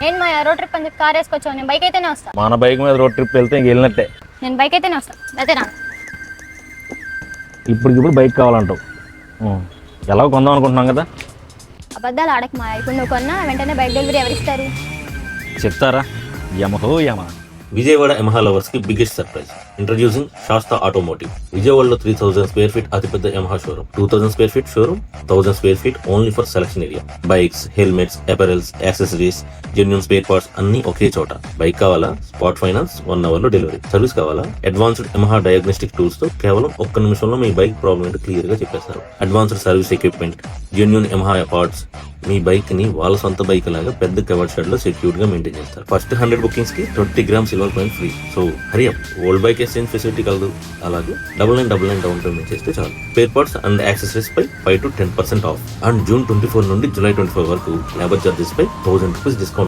నేను మా road trip అని కార్ వేసుకొచ్చావు, నేను బైక్ అయితేనే వస్తా. మన బైక్ మీద రోడ్ ట్రిప్ వెళ్తే ఇంక వెళ్ళినట్టే. నేను బైక్ అయితేనే వస్తా, అదేనా? ఇప్పటికిప్పుడు బైక్ కావాలంటావు. ఎలా కొందాం అనుకుంటున్నాం కదా. అబద్ధాలు ఆడక మా, ఇప్పుడు నువ్వు కొన్నా వెంటనే బైక్ డెలివరీ ఎవరిస్తారు? చెప్తారా? యమహో యమ. విజయవాడ యమహా లవర్స్ కి biggest surprise. Introducing Shasta automotive. విజయవాడలో 3000 స్క్వేర్ ఫీట్ అతిపెద్ద Yamaha showroom. 2000 square feet showroom, 1000 square feet only for selection area. Bikes, helmets, apparels, accessories, genuine spare parts అన్ని ఒకే చోట. బైక్ కావాలా? స్పాట్ ఫైనాన్స్, 1 hour లో delivery. Service కావాలా? Advanced Yamaha diagnostic tools తో కేవలం 1 నిమిషంలో మీ బైక్ ప్రాబ్లమ్ ఏంటో క్లియర్ గా చెప్పేస్తారు. Advanced service equipment, genuine Yamaha parts. మీ బైక్ ని వాళ్ళ సొంత బైక్ లాగా పెద్ద కవర్ షెడ్ లో సెక్యూర్ గా మెయింటైన్ చేస్తారు. ఫస్ట్ 100 బుకింగ్స్ కి 20 grams silver coin free. So hurry up. Old bike exchange facility కలదు. అలాగే 9999 డౌన్ పేమెంట్ చేస్తే చాలు. స్పేర్ పార్ట్స్ అండ్ యాక్సెసరీస్ పై 5 to 10% ఆఫ్. అండ్ June 24 నుండి July 24 వరకు లేబర్ చార్జెస్ పై 1000 రూపీస్ డిస్కౌంట్.